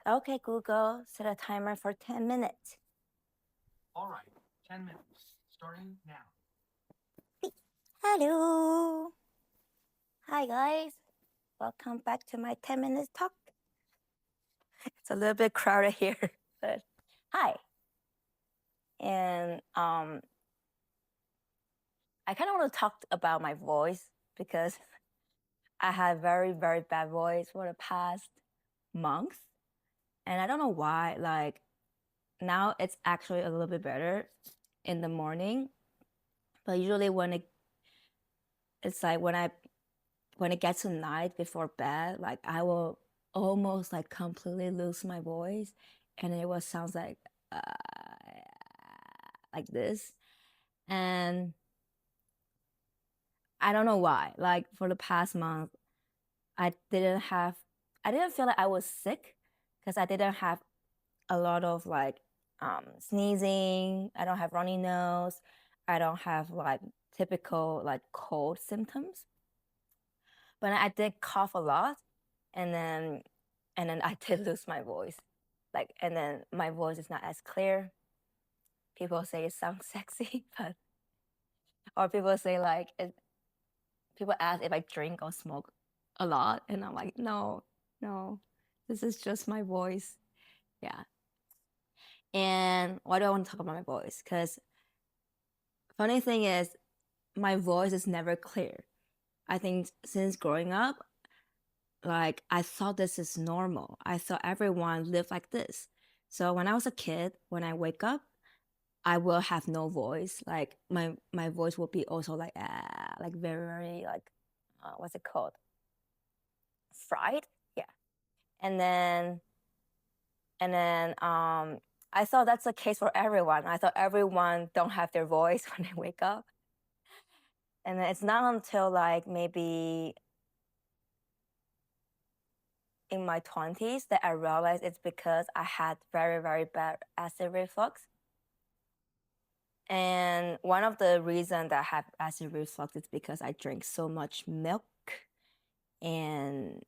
Okay, Google, set a timer for 10 minutes. All right, 10 minutes, starting now. Hello. Hi, guys. Welcome back to my 10 minutes talk. It's a little bit crowded here, but hi. And I kind of want to talk about my voice because I had very, very bad voice for the past month. And I don't know why. Like, now it's actually a little bit better in the morning. But usually it's like when it gets to night before bed, like I will almost like completely lose my voice, and it will sounds like this, and I don't know why. Like for the past month, I didn't feel like I was sick because I didn't have a lot of like sneezing. I don't have runny nose. I don't have like typical like cold symptoms. But I did cough a lot, and then I did lose my voice. Like, and then my voice is not as clear. People say it sounds sexy, but or people say like people ask if I drink or smoke a lot, and I'm like, no, no, this is just my voice. Yeah. And why do I want to talk about my voice? Because funny thing is, my voice is never clear. I think since growing up, like I thought this is normal. I thought everyone lived like this. So when I was a kid, when I wake up, I will have no voice. Like my voice will be also like very, very like what's it called? Fried? Yeah. And then I thought that's the case for everyone. I thought everyone don't have their voice when they wake up. And then it's not until like maybe in my 20s that I realized it's because I had very, very bad acid reflux. And one of the reasons that I have acid reflux is because I drink so much milk, and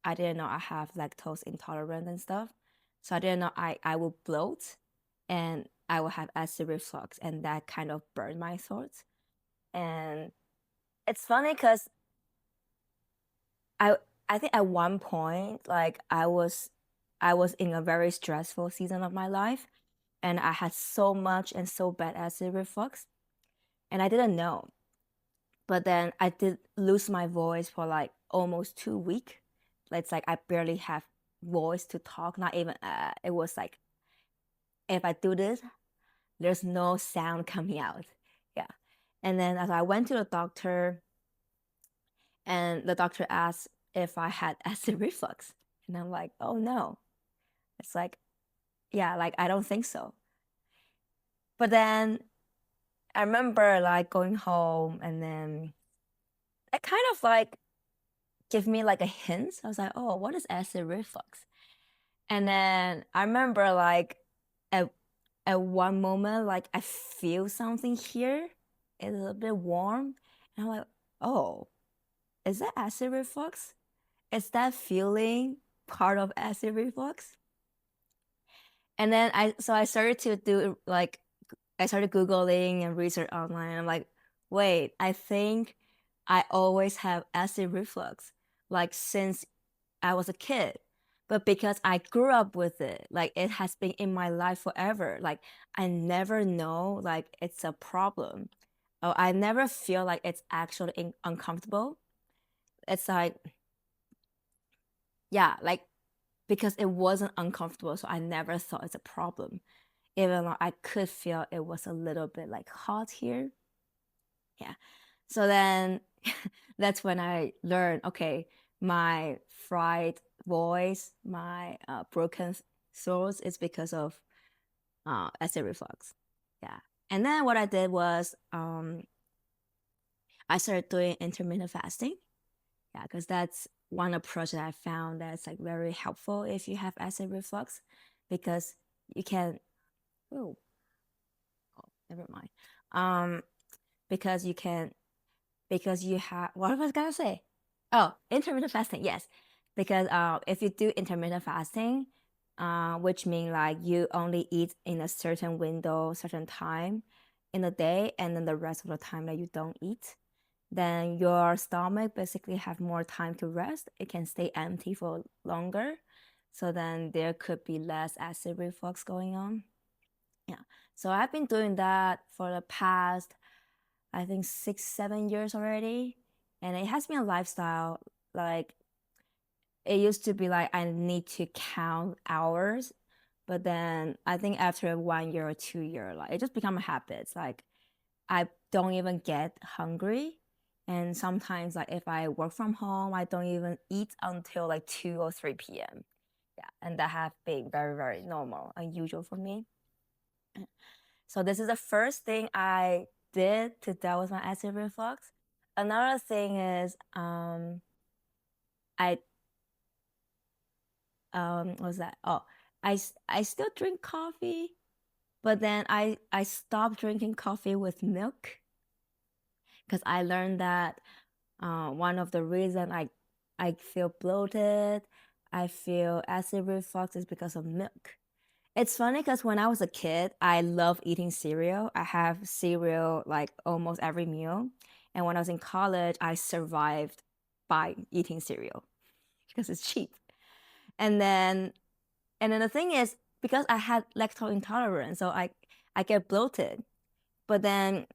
I didn't know I have lactose intolerance and stuff. So I didn't know I will bloat and I will have acid reflux, and that kind of burned my throat. And it's funny because I I think at one point like I was in a very stressful season of my life, and I had so much and so bad acid reflux, and I didn't know. But then I did lose my voice for like almost 2 weeks. It's like I barely have voice to talk. Not even it was like if I do this, there's no sound coming out. Yeah. And then as I went to the doctor, and the doctor asked if I had acid reflux, and I'm like, oh no. It's like, yeah, like I don't think so. But then I remember like going home, and then it kind of like give me like a hint. I was like, oh, what is acid reflux? And then I remember like at at one moment, like I feel something here. It's a little bit warm. And I'm like, oh, is that acid reflux? Is that feeling part of acid reflux? And then I started to do like I started Googling and research online. I'm like, wait, I think I always have acid reflux, like since I was a kid. But because I grew up with it, like it has been in my life forever. Like I never know like it's a problem. Oh, I never feel like it's actually uncomfortable. It's like, yeah, like because it wasn't uncomfortable, so I never thought it's a problem. Even though I could feel it was a little bit like hot here. Yeah. So then that's when I learned, okay, my fried voice, my broken throats is because of acid reflux. Yeah. And then what I did was I started doing intermittent fasting. Yeah, because that's one approach that I found that's like very helpful if you have acid reflux, because you can, oh, never mind. Um, because you can because you have what was I gonna say? Oh, intermittent fasting, yes. Because if you do intermittent fasting, which means like you only eat in a certain window, certain time in the day, and then the rest of the time that you don't eat, then your stomach basically have more time to rest. It can stay empty for longer. So then there could be less acid reflux going on. Yeah. So I've been doing that for the past, I think 6, 7 years already. And it has been a lifestyle. Like it used to be like I need to count hours, but then I think after 1 year or 2 year, like it just become a habit. It's like I don't even get hungry. And sometimes like if I work from home, I don't even eat until like 2 or 3 p.m. Yeah. And that have been very, very normal, unusual for me. So this is the first thing I did to deal with my acid reflux. Another thing is I what was that? Oh, I still drink coffee, but then I stopped drinking coffee with milk because I learned that one of the reason I feel bloated, I feel acid reflux is because of milk. It's funny because when I was a kid, I love eating cereal. I have cereal like almost every meal. And when I was in college, I survived by eating cereal because it's cheap. And then the thing is, because I had lactose intolerance, so I get bloated. But then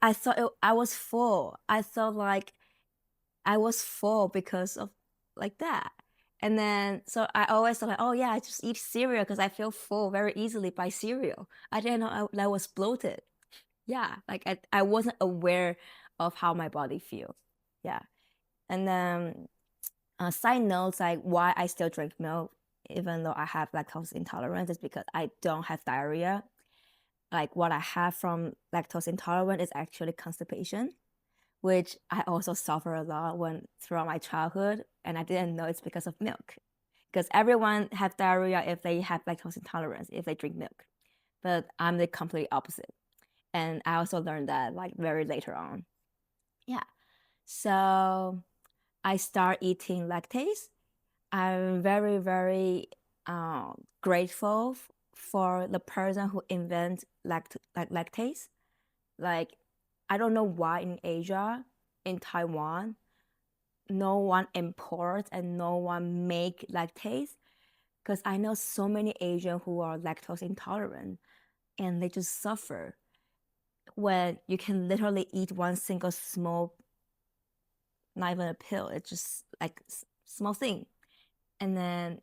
I thought I was full. I thought like I was full because of like that. And then, so I always thought like, oh yeah, I just eat cereal because I feel full very easily by cereal. I didn't know I was bloated. Yeah, like I wasn't aware of how my body feels. Yeah. And then, side notes, like why I still drink milk, even though I have lactose intolerance, is because I don't have diarrhea. Like what I have from lactose intolerance is actually constipation, which I also suffer a lot when throughout my childhood, and I didn't know it's because of milk. Because everyone have diarrhea if they have lactose intolerance, if they drink milk. But I'm the complete opposite. And I also learned that like very later on. Yeah. So I start eating lactase. I'm very, very grateful for the person who invented lactase. Like, I don't know why in Asia, in Taiwan, no one imports and no one make lactase. Because I know so many Asians who are lactose intolerant and they just suffer when you can literally eat one single small, not even a pill. It's just like small thing. And then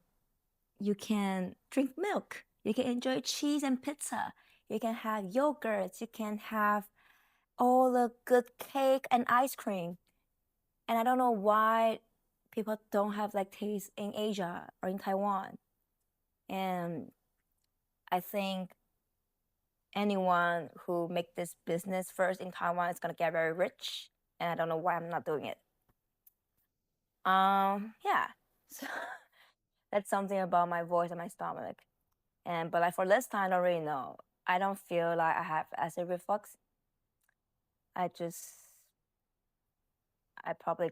you can drink milk. You can enjoy cheese and pizza. You can have yogurts. You can have all the good cake and ice cream. And I don't know why people don't have lactase in Asia or in Taiwan. And I think anyone who make this business first in Taiwan is gonna get very rich. And I don't know why I'm not doing it. Yeah. So that's something about my voice and my stomach. But like for this time, I don't really know. I don't feel like I have acid reflux. I just I probably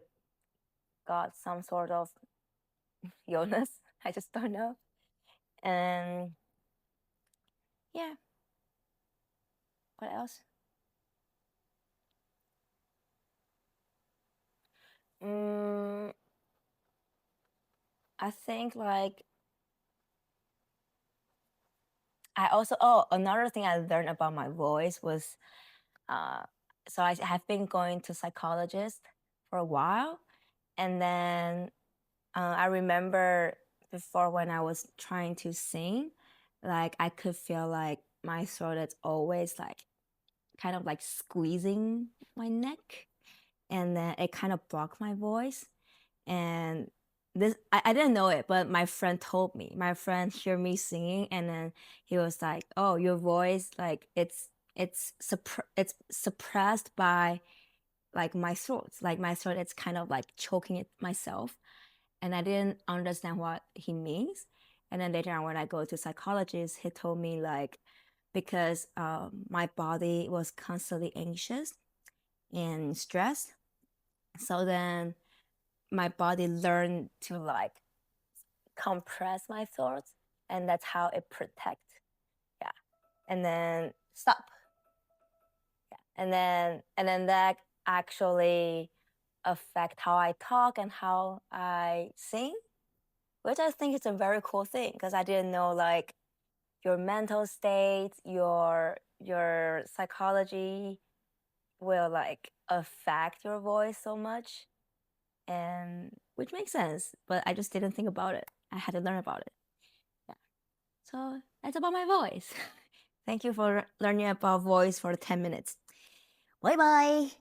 got some sort of illness. I just don't know. And yeah, what else? Mm, I think like I also another thing I learned about my voice was so I have been going to psychologist for a while, and then I remember before when I was trying to sing, like I could feel like my throat is always like kind of like squeezing my neck, and then it kind of blocked my voice. And this I didn't know it, but my friend told me. My friend heard me singing, and then he was like, "Oh, your voice like it's suppressed by like my throat. Like my throat, it's kind of like choking it myself." And I didn't understand what he means. And then later on, when I go to psychologist, he told me like because my body was constantly anxious and stressed, so then my body learned to like compress my throat, and that's how it protects. Yeah. And then stop. Yeah. And then that actually affect how I talk and how I sing, which I think is a very cool thing because I didn't know like your mental state, your psychology will like affect your voice so much, and which makes sense, but I just didn't think about it. I had to learn about it. Yeah. So that's about my voice. Thank you for learning about voice for 10 minutes. Bye bye.